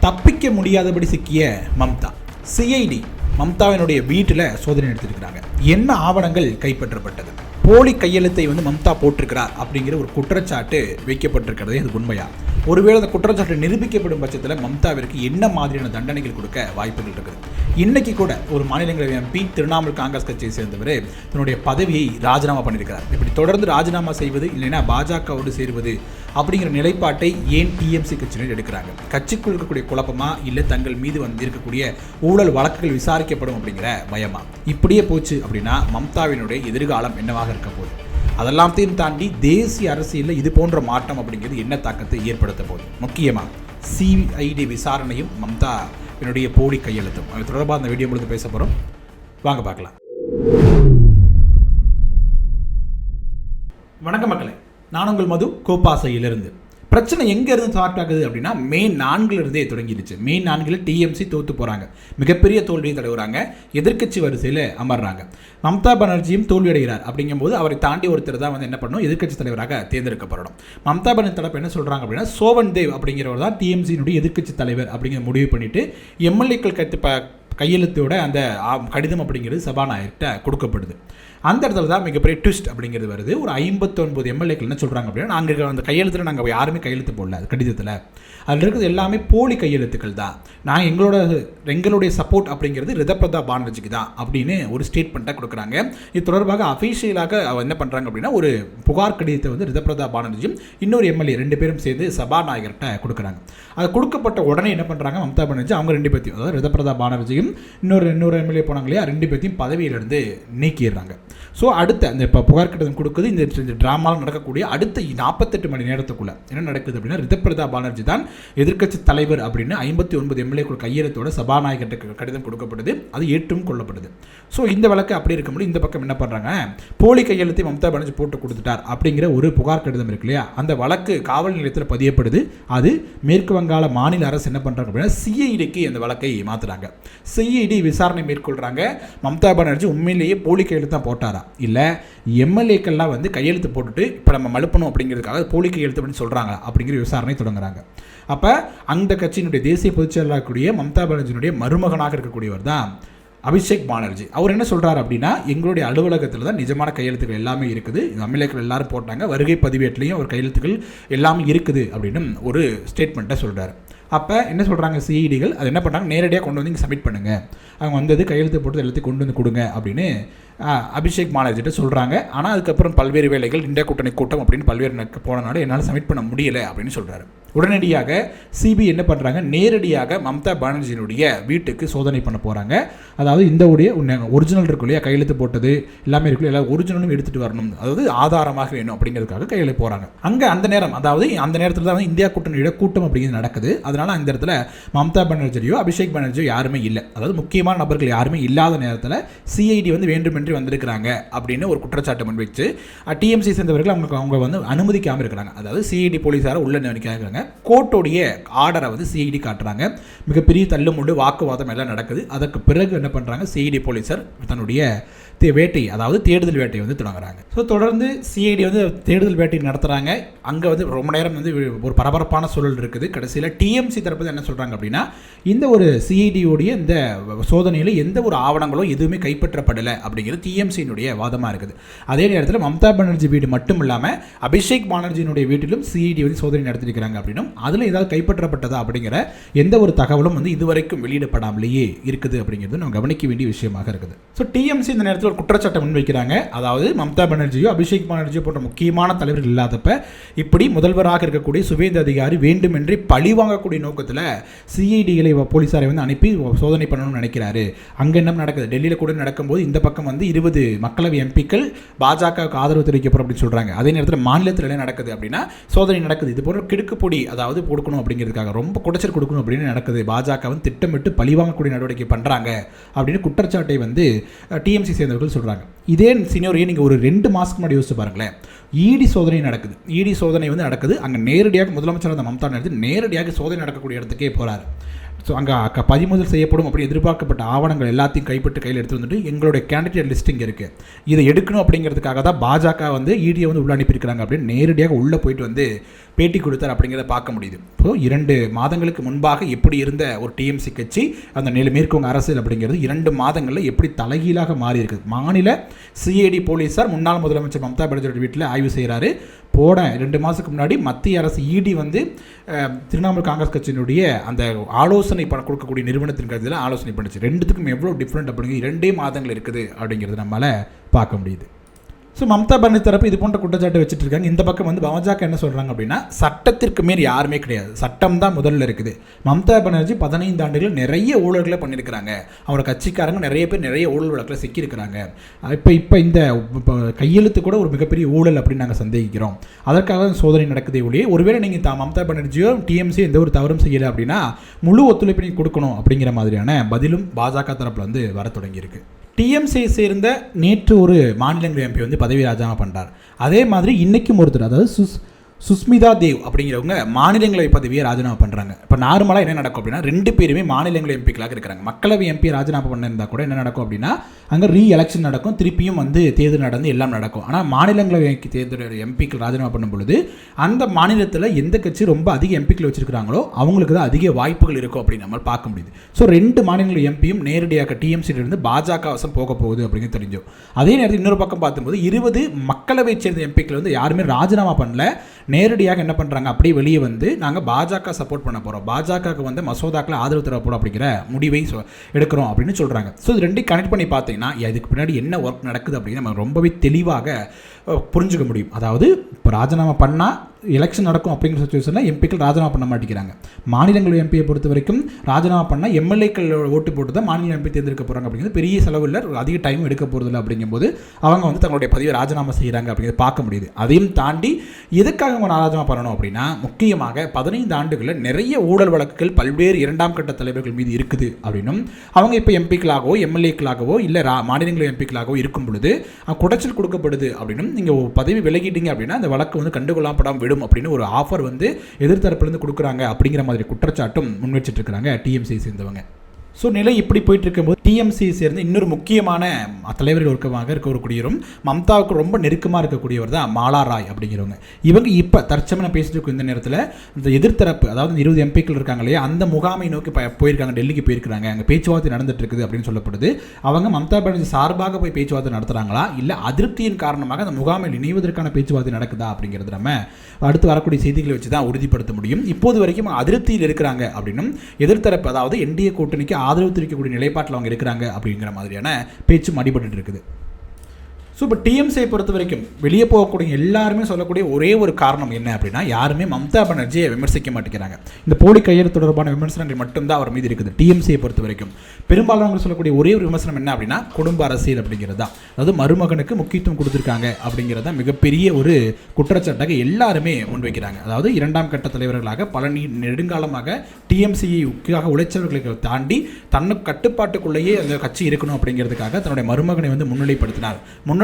தப்பிக்க முடியாதபடி சிக்கிய மம்தா. சிஐடி மம்தாவினுடைய வீட்டில் சோதனை நடத்திருக்கிறாங்க. என்ன ஆவணங்கள் கைப்பற்றப்பட்டது, போலி கையெழுத்தை மம்தா போட்டிருக்கிறார் அப்படிங்கிற ஒரு குற்றச்சாட்டு வைக்கப்பட்டிருக்கிறது. இது உண்மையா? ஒருவேளை அந்த குற்றச்சாட்டு நிரூபிக்கப்படும் பட்சத்தில் மம்தாவிற்கு என்ன மாதிரியான தண்டனைகள் கொடுக்க வாய்ப்புகள் இருக்குது? இன்னைக்கு கூட ஒரு மாநிலங்களவை எம்பி திரிணாமுல் காங்கிரஸ் கட்சியை சேர்ந்தவர் தன்னுடைய பதவியை ராஜினாமா பண்ணியிருக்கிறார். இப்படி தொடர்ந்து ராஜினாமா செய்வது இல்லைன்னா பாஜகவோடு சேருவது அப்படிங்கிற நிலைப்பாட்டை ஏன் டிஎம்சி கட்சியினர் எடுக்கிறாங்க? கட்சிக்குள் இருக்கக்கூடிய குழப்பமா, இல்லை தங்கள் மீது இருக்கக்கூடிய ஊழல் வழக்குகள் விசாரிக்கப்படும் அப்படிங்கிற பயமா? இப்படியே போச்சு அப்படின்னா மம்தாவினுடைய எதிர்காலம் என்னவாக இருக்க போகுது? அதெல்லாத்தையும் தாண்டி தேசிய அரசியலில் இது போன்ற மாற்றம் அப்படிங்கிறது என்ன தாக்கத்தை ஏற்படுத்த போகுது? முக்கியமாக சிஐடி விசாரணையும் மம்தாவினுடைய போலி கையெழுத்தும், அது தொடர்பாக அந்த வீடியோ முழுக்க பேச போகிறோம். வாங்க பார்க்கலாம். வணக்கம் மக்களே, நான் உங்கள் மது, கோப்பாசையிலிருந்து. பிரச்சனை எங்கேருந்து ஸ்டார்ட் ஆகுது அப்படின்னா மே 4 தொடங்கிடுச்சு. மே 4 டிஎம்சி தோற்று போகிறாங்க, மிகப்பெரிய தோல்வியை தடவுறாங்க, எதிர்க்கட்சி வரிசையில் அமர்றாங்க. மம்தா பானர்ஜியும் தோல்வியடைகிறார். அப்படிங்கும்போது அவரை தாண்டி ஒருத்தர் தான் என்ன பண்ணணும், எதிர்க்கட்சி தலைவராக தேர்ந்தெடுக்கப்படணும். மம்தா பானர்ஜி தரப்பு என்ன சொல்கிறாங்க அப்படின்னா, சோவன் தேவ் அப்படிங்கிறவர் தான் டிஎம்சியினுடைய எதிர்க்கட்சி தலைவர் அப்படிங்கிற முடிவு பண்ணிட்டு எம்எல்ஏக்கள் கையெழுத்தோட அந்த கடிதம் அப்படிங்கிறது சபாநாயகர்கிட்ட கொடுக்கப்படுது. அந்த இடத்துல தான் மிகப்பெரிய ட்விஸ்ட் அப்படிங்கிறது வருது. ஒரு 59 எம்எல்ஏக்கள் என்ன சொல்கிறாங்க அப்படின்னா, நாங்கள் அந்த கையெழுத்தில் நாங்கள் யாருமே கையெழுத்து போடல, அது கடிதத்தில் அதில் இருக்கிறது எல்லாமே போலி கையெழுத்துக்கள் தான், நாங்கள் எங்களுடைய சப்போர்ட் அப்படிங்கிறது ரிதப்பிரதா பானர்ஜிக்கு தான் அப்படின்னு ஒரு ஸ்டேட்மெண்ட்டாக கொடுக்குறாங்க. இது தொடர்பாக அஃபீஷியலாக என்ன பண்ணுறாங்க அப்படின்னா, ஒரு புகார் கடிதத்தை ரிதப்பிரதா பானர்ஜியும் இன்னொரு எம்எல்ஏ 2 பேரும் சேர்ந்து சபாநாயகர்கிட்ட கொடுக்குறாங்க. அது கொடுக்கப்பட்ட உடனே என்ன பண்ணுறாங்க, மம்தா பானர்ஜி அவங்க 2 பேர்த்தையும், அதாவது ரிதப்பிரதா பானர்ஜியும் இன்னொரு எம்எல்ஏ போனாங்க இல்லையா, 2 பேர்த்தையும் பதவியிலிருந்து நீக்கிடுறாங்க. ஸோ அடுத்த அந்த இப்போ புகார் கடிதம் கொடுக்குது, இந்த ட்ராமாவில் நடக்கக்கூடிய அடுத்த 48 மணி நேரத்துக்குள்ளே என்ன நடக்குது அப்படின்னா, ரிதப்பிரதா பானர்ஜி தான் எதிர்க்கட்சி தலைவர் அப்படின்னு 59 எம்எல்ஏக்கள் கையெழுத்தோட சபாநாயகருக்கு கடிதம் கொடுக்கப்படுது. அது ஏற்றும் கொள்ளப்படுது. ஸோ இந்த வழக்கு அப்படி இருக்கும்போது இந்த பக்கம் என்ன பண்ணுறாங்க, போலி கையெழுத்தை மம்தா பானர்ஜி போட்டு கொடுத்துட்டார் அப்படிங்கிற ஒரு புகார் கடிதம் இருக்கு இல்லையா, அந்த வழக்கு காவல் நிலையத்தில் பதியப்படுது. அது மேற்கு வங்காள மாநில அரசு என்ன பண்ணுறாங்க அப்படின்னா, சிஐடிக்கு அந்த வழக்கை மாற்றுறாங்க. சிஐடி விசாரணை மேற்கொள்கிறாங்க. மம்தா பானர்ஜி உண்மையிலேயே போலி கையெழுத்து தான் போட்டாரா, இல்லை எம்எல்ஏக்கள்லாம் கையெழுத்து போட்டுட்டு இப்போ நம்ம மழுப்பணும் அப்படிங்கிறதுக்காக போலி கையெழுத்து அப்படின்னு சொல்கிறாங்க அப்படிங்கிற விசாரணை தொடங்குறாங்க. அப்போ அந்த கட்சியினுடைய தேசிய பொதுச் செயலாளர் கூடிய மம்தா பானர்ஜியினுடைய மருமகனாக இருக்கக்கூடியவர் தான் அபிஷேக் பானர்ஜி. அவர் என்ன சொல்கிறார் அப்படின்னா, எங்களுடைய அலுவலகத்தில் தான் நிஜமான கையெழுத்துக்கள் எல்லாமே இருக்குது, எம்எல்ஏக்கள் எல்லாரும் போட்டாங்க, வருகை பதிவேட்டிலையும் அவர் கையெழுத்துக்கள் எல்லாமே இருக்குது அப்படின்னு ஒரு ஸ்டேட்மெண்ட்டை சொல்கிறார். அப்போ என்ன சொல்கிறாங்க சிஐடிகள், அது என்ன பண்ணுறாங்க, நேரடியாக கொண்டு வந்து இங்கே சப்மிட் பண்ணுங்கள், அவங்க வந்தது கையெழுத்து போட்டு எல்லாத்தையும் கொண்டு வந்து கொடுங்க அப்படின்னு அபிஷேக் பானர்ஜிட்ட சொல்கிறாங்க. ஆனால் அதுக்கப்புறம் பல்வேறு வேலைகள், இந்தியா கூட்டணி கூட்டம் அப்படின்னு பல்வேறு போனனால என்னால் சப்மிட் பண்ண முடியலை அப்படின்னு சொல்கிறாரு. உடனடியாக சிபிஐ என்ன பண்ணுறாங்க, நேரடியாக மம்தா பானர்ஜியினுடைய வீட்டுக்கு சோதனை பண்ண போகிறாங்க. அதாவது இந்த ஒரிஜினல் இருக்கும் இல்லையா, கையெழுத்து போட்டது எல்லாமே இருக்கு, எல்லா ஒரிஜினலும் எடுத்துகிட்டு வரணும், அதாவது ஆதாரமாக வேணும் அப்படிங்கிறதுக்காக கையெழுத்து போகிறாங்க. அங்கே அந்த நேரம், அதாவது அந்த நேரத்தில் தான் இந்தியா கூட்டணியோட கூட்டம் அப்படிங்கிறது நடக்குது. அதனால் அந்த இடத்துல மம்தா பானர்ஜியோ அபிஷேக் பானர்ஜியோ யாருமே இல்லை, அதாவது முக்கியமான நபர்கள் யாருமே இல்லாத நேரத்தில் சிஐடி வேண்டுமென்று வந்திருக்கிறாங்க அப்படின்னு ஒரு குற்றச்சாட்டு முன்வைச்சு டிஎம்சி சேர்ந்தவர்கள் அவங்க அனுமதிக்காமல் இருக்கிறாங்க. அதாவது சிஐடி போலீஸாரை உள்ள நினைக்கிறாங்க. கோர்ட்டோடைய ஆர்டரை சிஐடி காட்டுறாங்க. மிகப்பெரிய தள்ளுமுள்ளு வாக்குவாதம் எல்லாம் நடக்குது. அதற்கு பிறகு என்ன பண்ணுறாங்க, சிஐடி போலீஸார் தன்னுடைய வேட்டை, அதாவது தேடுதல் வேட்டையை தொடங்குறாங்க. ஸோ தொடர்ந்து சிஐடி தேடுதல் வேட்டை நடத்துகிறாங்க. அங்கே ரொம்ப நேரம் ஒரு பரபரப்பான சூழல் இருக்குது. கடைசியில் டிஎம்சி தரப்பு என்ன சொல்கிறாங்க அப்படின்னா, இந்த ஒரு சிஐடியோடைய இந்த சோதனையில் எந்த ஒரு ஆவணங்களோ எதுவுமே கைப்பற்றப்படலை அப்படிங்கிறது டிஎம்சியினுடைய வாதமாக இருக்குது. அதே நேரத்தில் மம்தா பானர்ஜி வீடு மட்டும் இல்லாமல் அபிஷேக் பானர்ஜியினுடைய வீட்டிலும் சிஐடி சோதனை நடத்திருக்கிறாங்க அப்படின்னும், அதில் ஏதாவது கைப்பற்றப்பட்டதா அப்படிங்கிற எந்த ஒரு தகவலும் இதுவரைக்கும் வெளியிடப்படாமலேயே இருக்குது அப்படிங்கிறது நம்ம கவனிக்க வேண்டிய விஷயமாக இருக்குது. ஸோ டிஎம்சி இந்த நேரத்தில் ஒரு குற்றச்சாட்டை முன்வைக்கிறாங்க. அதாவது மம்தா பானர்ஜியோ அபிஷேக் பானர்ஜியோ போன்ற முக்கியமான தலைவர்கள் இல்லாதப்ப இப்படி முதல்வராக இருக்கக்கூடிய சுவேந்து அதிகாரி வேண்டுமென்றே பழி வாங்கக்கூடிய நோக்கத்தில் சிஐடிகளை போலீஸாரை அனுப்பி சோதனை பண்ணணும்னு நினைக்கிறாரு. அங்கே என்ன நடக்குது, டெல்லியில் கூட நடக்கும்போது இந்த பக்கம் 20 மக்களவை எம்பிக்கள் பாஜகவுக்கு ஆதரவு தெரிவிக்கப்படும் அப்படின்னு சொல்கிறாங்க. அதே நேரத்தில் மாநிலத்தில் என்ன நடக்குது அப்படின்னா, சோதனை நடக்குது. இது போன்ற கிடுக்குப்பொடி, அதாவது கொடுக்கணும் அப்படிங்கிறதுக்காக, ரொம்ப குடைச்சல் கொடுக்கணும் அப்படின்னு நடக்குது. பாஜக திட்டமிட்டு பழிவாங்கக்கூடிய நடவடிக்கை பண்ணுறாங்க அப்படின்னு குற்றச்சாட்டை டிஎம்சி சேர்ந்தவர்கள் சொல்கிறாங்க. இதே சினோரியை நீங்கள் ஒரு 2 மாதத்துக்கு முன்னாடி யோசிச்சு பாருங்களேன். இடி சோதனை நடக்குது. இடி சோதனை நடக்குது. அங்கே நேரடியாக முதலமைச்சர் மம்தா பானர்ஜி நேரடியாக சோதனை நடக்கக்கூடிய இடத்துக்கே போகிறார். ஸோ அங்கே பதிமுதல் செய்யப்படும் அப்படி எதிர்பார்க்கப்பட்ட ஆவணங்கள் எல்லாத்தையும் கைப்பட்டு கையில் எடுத்து வந்துட்டு எங்களுடைய கேண்டிடேட் லிஸ்ட் இங்கே இருக்குது, இதை எடுக்கணும் அப்படிங்கிறதுக்காக தான் பாஜக வந்து இடியை வந்து உள்ள அனுப்பியிருக்கிறாங்க அப்படின்னு நேரடியாக உள்ளே போயிட்டு வந்து பேட்டி கொடுத்தார் அப்படிங்கிறத பார்க்க முடியுது. ஸோ 2 மாதங்களுக்கு முன்பாக எப்படி இருந்த ஒரு டிஎம்சி கட்சி அந்த மேற்கொண்ட அரசியல் அப்படிங்கிறது 2 மாதங்களில் எப்படி தலைகீழாக மாறி இருக்குது. மாநில சிஐடி போலீஸார் முன்னாள் முதலமைச்சர் மம்தா பானர்ஜியோட வீட்டில் ஆய்வு செய்கிறாரு. போன 2 மாதத்துக்கு முன்னாடி மத்திய அரசு இடி வந்து திரிணாமுல் காங்கிரஸ் கட்சியினுடைய அந்த ஆலோசனை கொடுக்கக்கூடிய நிறுவனத்தின் கருத்தில் ஆலோசனை பண்ணுச்சு. 2த்துக்கும் எவ்வளோ டிஃப்ரெண்ட் அப்படிங்கிறது 2 மாதங்கள் இருக்குது அப்படிங்கிறது நம்மளால் பார்க்க முடியுது. ஸோ மம்தா பானர்ஜி தரப்பு இது போன்ற குற்றச்சாட்டு வச்சுட்டு இருக்காங்க. இந்த பக்கம் வந்து பாஜக என்ன சொல்கிறாங்க அப்படின்னா, சட்டத்திற்கு மேல் யாருமே கிடையாது, சட்டம் தான் முதல்ல இருக்குது. மம்தா பானர்ஜி 15 ஆண்டுகள் நிறைய ஊழல்களை பண்ணியிருக்கிறாங்க, அவரோட கட்சிக்காரங்க நிறைய பேர் நிறைய ஊழல் வழக்கில் சிக்கியிருக்கிறாங்க. இப்போ இந்த கையெழுத்து கூட ஒரு மிகப்பெரிய ஊழல் அப்படின்னு நாங்கள் சந்தேகிக்கிறோம், அதற்காக சோதனை நடக்குதே ஒழிய ஒருவேளை நீங்கள் மம்தா பானர்ஜியோ டிஎம்சி எந்த ஒரு தவறும் செய்யலை அப்படின்னா முழு ஒத்துழைப்பு நீங்கள் கொடுக்கணும் அப்படிங்கிற மாதிரியான பதிலும் பாஜக தரப்பில் வந்து வர தொடங்கியிருக்கு. டிஎம்சியை சேர்ந்த நேற்று ஒரு மாநிலங்களவை எம்பி வந்து பதவி ராஜினாமா பண்ணுறார். அதே மாதிரி இன்றைக்கும் ஒருத்தர், அதாவது சுஸ்மிதா தேவ் அப்படிங்கிறவங்க மாநிலங்களவை பதவியை ராஜினாமா பண்ணுறாங்க. இப்போ நார்மலாக என்ன நடக்கும் அப்படின்னா 2 பேருமே மாநிலங்களவை எம்பிக்களாக இருக்கிறாங்க. மக்களவை எம்பி ராஜினாமா பண்ணியிருந்தால் கூட என்ன நடக்கும் அப்படின்னா அங்கே எலெக்ஷன் நடக்கும், திருப்பியும் வந்து தேர்தல் நடந்து எல்லாம் நடக்கும். ஆனால் மாநிலங்களவை தேர்தல் எம்பிக்கள் ராஜினாமா பண்ணும் பொழுது அந்த மாநிலத்தில் எந்த கட்சி ரொம்ப அதிக எம்பிக்கள் வச்சுருக்கிறாங்களோ அவங்களுக்கு தான் அதிக வாய்ப்புகள் இருக்கும் அப்படின்னு நம்ம பார்க்க முடியுது. ஸோ 2 மாநிலங்களவை எம்பியும் நேரடியாக டிஎம்சியிலிருந்து பாஜக வசம் போக போகுது அப்படின்னு தெரிஞ்சோம். அதே நேரத்தில் இன்னொரு பக்கம் பார்க்கும்போது 20 மக்களவை சேர்ந்த எம்பிக்கள் வந்து யாருமே ராஜினாமா பண்ணல, நேரடியாக என்ன பண்ணுறாங்க அப்படியே வெளியே வந்து நாங்கள் பாஜக சப்போர்ட் பண்ண போகிறோம், பாஜகவுக்கு வந்து மசோதாக்களை ஆதரவு தர போகிறோம் அப்படிங்கிற முடிவை எடுக்கிறோம் அப்படின்னு சொல்கிறாங்க. ஸோ இது 2 கனெக்ட் பண்ணி பார்த்தீங்கன்னா இதுக்கு பின்னாடி என்ன ஒர்க் நடக்குது அப்படின்னு நம்ம ரொம்பவே தெளிவாக புரிஞ்சுக்க முடியும். அதாவது இப்போ ராஜினாமா பண்ணால் எலெக்ஷன் நடக்கும் அப்படிங்கிற சுச்சுவேஷனில் எம்பிக்கள் ராஜினாமா பண்ண மாட்டேங்கிறாங்க. மாநிலங்களவை எம்பியை பொறுத்த வரைக்கும் ராஜினாமா பண்ணால் எம்எல்ஏக்கள் ஓட்டு போட்டு தான் மாநில எம்பி தேர்ந்தெடுக்க போகிறாங்க. அப்படிங்கிறது பெரிய செலவு இல்லை, அதிக டைம் எடுக்க போகிறதில்ல. அப்படிங்கும்போது அவங்க வந்து தங்களுடைய பதவியை ராஜினாமா செய்கிறாங்க அப்படிங்கிறது பார்க்க முடியுது. அதையும் தாண்டி எதுக்காக அவங்க ராஜினாமா பண்ணணும் அப்படின்னா முக்கியமாக 15 ஆண்டுகளில் நிறைய ஊழல் வழக்குகள் பல்வேறு 2ஆம் கட்ட தலைவர்கள் மீது இருக்குது அப்படின்னும் அவங்க இப்போ எம்பிக்களாகவோ எம்எல்ஏக்களாகவோ இல்லை மாநிலங்களவை எம்பிக்களாகவோ இருக்கும் பொழுது குடைச்சல் கொடுக்கப்படுது அப்படின்னும் நீங்கள் பதவி விலகிட்டீங்க அப்படின்னா அந்த வழக்கு வந்து கண்டுகொள்ளாப்படாமல் விடும் அப்படின்னு ஒரு ஆஃபர் வந்து எதிர்த்தரப்பிலிருந்து கொடுக்குறாங்க அப்படிங்கிற மாதிரி குற்றச்சாட்டும் முன்வச்சிட்டு இருக்கிறாங்க டிஎம்சியை சேர்ந்தவங்க. ஸோ நிலை இப்படி போயிட்டு இருக்கும்போது டிஎம்சியை சேர்ந்து இன்னொரு முக்கியமான தலைவர்கள் இருக்கக்கூடியவரும் மம்தாவுக்கு ரொம்ப நெருக்கமாக இருக்கக்கூடியவர் தான் மாலா ராய் அப்படிங்கிறவங்க. இவங்க இப்போ தற்சமயம் பேசிட்டு இருக்கும் இந்த நேரத்தில் இந்த எதிர்த்தரப்பு, அதாவது 20 எம்பிக்கள் இருக்காங்க இல்லையா, அந்த முகாமை நோக்கி போயிருக்காங்க, டெல்லிக்கு போயிருக்கிறாங்க, அங்கே பேச்சுவார்த்தை நடந்துட்டு இருக்குது அப்படின்னு சொல்லப்படுது. அவங்க மம்தா பானர்ஜி சார்பாக போய் பேச்சுவார்த்தை நடத்துகிறாங்களா இல்லை அதிருப்தியின் காரணமாக அந்த முகாமில் இணைவதற்கான பேச்சுவார்த்தை நடக்குதா அப்படிங்கிறது நம்ம அடுத்து வரக்கூடிய செய்திகளை வச்சு தான் உறுதிப்படுத்த முடியும். இப்போது வரைக்கும் அதிருப்தியில் இருக்கிறாங்க அப்படின்னும் எதிர்த்தரப்பு, அதாவது என்டிஏ கூட்டணிக்கு ஆதரவு தெரிவிக்கக்கூடிய நிலைப்பாட்டில் அவங்க இருக்கிறாங்க அப்படிங்கிற மாதிரியான பேச்சும் அடிபட்டு இருக்குது. ஸோ இப்போ டிஎம்சியை பொறுத்த வரைக்கும் வெளியே போகக்கூடிய எல்லாருமே சொல்லக்கூடிய ஒரே ஒரு காரணம் என்ன அப்படின்னா யாருமே மம்தா பானர்ஜியை விமர்சிக்க மாட்டேங்கிறாங்க. இந்த போலி கையெழுத்து தொடர்பான விமர்சனங்கள் மட்டும்தான் அவர் மீது இருக்குது. டிஎம்சியை பொறுத்த வரைக்கும் பெரும்பாலானவங்க சொல்லக்கூடிய ஒரே ஒரு விமர்சனம் என்ன அப்படின்னா குடும்ப அரசியல் அப்படிங்கிறது தான். அதாவது மருமகனுக்கு முக்கியத்துவம் கொடுத்துருக்காங்க அப்படிங்கிறத மிகப்பெரிய ஒரு குற்றச்சாட்டாக எல்லாருமே முன்வைக்கிறாங்க. அதாவது 2ஆம் கட்ட தலைவர்களாக பல நெடுங்காலமாக டிஎம்சியை உழைச்சவர்களை தாண்டி தன்னுக்கு கட்டுப்பாட்டுக்குள்ளேயே அந்த கட்சி இருக்கணும் அப்படிங்கிறதுக்காக தன்னுடைய மருமகனை வந்து முன்னிலைப்படுத்தினார்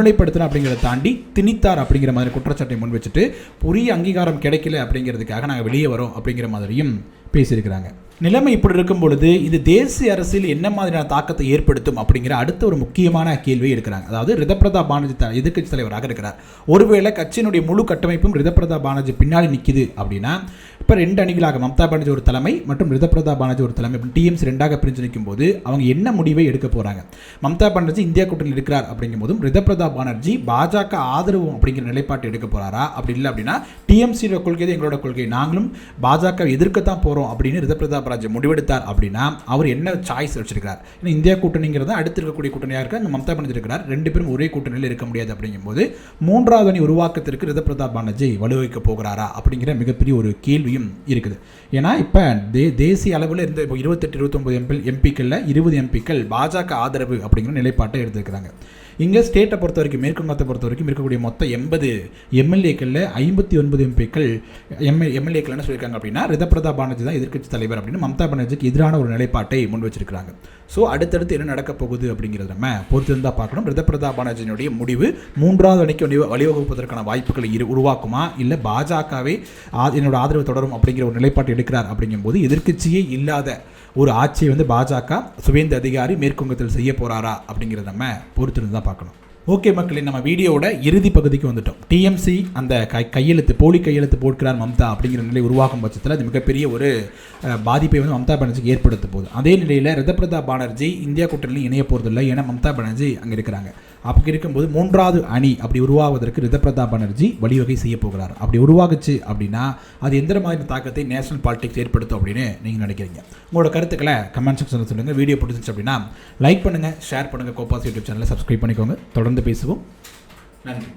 அப்படிங்கிறத தாண்டி திணித்தார் அப்படிங்கிற மாதிரி குற்றச்சாட்டை முன் வச்சுட்டு உரிய அங்கீகாரம் கிடைக்கல அப்படிங்கிறதுக்காக நாங்கள் வெளியே வரோம் அப்படிங்கிற மாதிரியும் பேசியிருக்கிறாங்க. நிலைமை இப்படி இருக்கும் பொழுது இது தேசிய அரசியல் என்ன மாதிரியான தாக்கத்தை ஏற்படுத்தும் அப்படிங்கிற அடுத்த ஒரு முக்கியமான கேள்வியை எடுக்கிறாங்க. அதாவது ரிதப்பிரதா பானர்ஜி எதிர்க்கட்சி தலைவராக இருக்கிறார். ஒருவேளை கட்சியினுடைய முழு கட்டமைப்பும் ரிதப்பிரதா பானர்ஜி பின்னாடி நிற்குது அப்படின்னா இப்போ 2 அணிகளாக மம்தா பானர்ஜி ஒரு தலைமை மற்றும் ரிதப்பிரதா பானர்ஜி ஒரு தலைமை டிஎம்சி 2ஆக பிரிஞ்சு நிற்கும் போது அவங்க என்ன முடிவை எடுக்க போகிறாங்க? மம்தா பானர்ஜி இந்தியா கூட்டணியில் இருக்கிறார் அப்படிங்கும் போதும் ரிதப்பிரதா பானர்ஜி பாஜக ஆதரவு அப்படிங்கிற நிலைப்பாட்டை எடுக்க போகிறாரா? அப்படி இல்லை அப்படின்னா டிஎம்சியோட கொள்கை எங்களோட கொள்கை, நாங்களும் பாஜக எதிர்க்கத்தான் போகிறோம் அப்படின்னு ரிதப்பிரதா பானர்ஜி முடிவெடுத்தார் அப்படின்னா அவர் என்ன சாய்ஸ் வச்சிருக்கிறார்? ஏன்னா இந்தியா கூட்டணிங்கிறத அடுத்து இருக்கக்கூடிய கூட்டணியாக இருக்க அங்கே மம்தா பானர்ஜி இருக்கிறார். 2 பேரும் ஒரே கூட்டணியில் இருக்க முடியாது. அப்படிங்கும்போது 3வது அணி உருவாக்கத்திற்கு ரிதப்பிரதா பானர்ஜி வலுவைக்க போகிறாரா அப்படிங்கிற மிகப்பெரிய ஒரு கேள்வியும் இருக்குது. ஏன்னா இப்போ தேசிய அளவில் இருந்த 28-29 எம்பிக்களில் 20 எம்பிக்கள் பாஜக ஆதரவு அப்படிங்கிற நிலைப்பாட்டை எடுத்துக்கிறாங்க. இங்கே ஸ்டேட்டை பொறுத்த வரைக்கும் மேற்குவங்கத்தை பொறுத்த வரைக்கும் இருக்கக்கூடிய மொத்த 80 எம்எல்ஏக்களில் 59 எம்பிக்கள் எம்எல்ஏக்கள் என்ன சொல்லியிருக்காங்க அப்படின்னா ரிதப்பிரதா பானர்ஜி தான் எதிர்க்கட்சி தலைவர் அப்படின்னு மம்தா பானர்ஜிக்கு எதிரான ஒரு நிலைப்பாட்டை முன் வச்சிருக்கிறாங்க. ஸோ அடுத்தடுத்து என்ன நடக்க போகுது அப்படிங்கிறத நம்ம பொறுத்து தான் பார்க்கணும். ரிதப்பிரதா பானர்ஜியினுடைய முடிவு 3வது அணிக்கு வழிவகுப்பதற்கான வாய்ப்புகளை உருவாக்குமா இல்லை பாஜகவே என்னோட ஆதரவு தொடரும் அப்படிங்கிற ஒரு நிலைப்பாட்டை எடுக்கிறார் அப்படிங்கும்போது எதிர்க்கட்சியே இல்லாத ஒரு ஆட்சியை வந்து பாஜக சுவேந்து அதிகாரி மேற்குவங்கத்தில் செய்ய போகிறாரா அப்படிங்கிறத நம்ம பொறுத்திருந்து தான் பார்க்கணும். ஓகே மக்களே, நம்ம வீடியோவோட இறுதி பகுதிக்கு வந்துட்டோம். டிஎம்சி அந்த போலி கையெழுத்து போட்கிறார் மம்தா அப்படிங்கிற நிலை உருவாகும் பட்சத்தில் அது மிகப்பெரிய ஒரு பாதிப்பை வந்து மம்தா பானர்ஜிக்கு ஏற்படுத்த போகுது. அதே நிலையில் ரிதப்ரதா பானர்ஜி இந்தியா கூட்டணியில் இணைய போகிறதில்லை, ஏன்னா மம்தா பானர்ஜி அங்கே இருக்கிறாங்க. அப்படி இருக்கும்போது 3வது அணி அப்படி உருவாவதற்கு ரிதப்ரதா பானர்ஜி வழிவகை செய்ய போகிறார். அப்படி உருவாகுச்சு அப்படின்னா அது எந்த மாதிரி தாக்கத்தை நேஷனல் பாலிடிக்ஸ் ஏற்படுத்தும் அப்படின்னு நீங்கள் நினைக்கிறீங்க? உங்களோட கருத்துக்களை கமெண்ட் செக்ஷனில் சொல்லுங்கள். வீடியோ பிடிச்சிச்சு அப்படின்னா லைக் பண்ணுங்கள், ஷேர் பண்ணுங்கள், கோபாஸ் யூடியூப் சேனலை சப்ஸ்கிரைப் பண்ணிக்கோங்க. தொடர்ந்து பேசுவோம். நன்றி.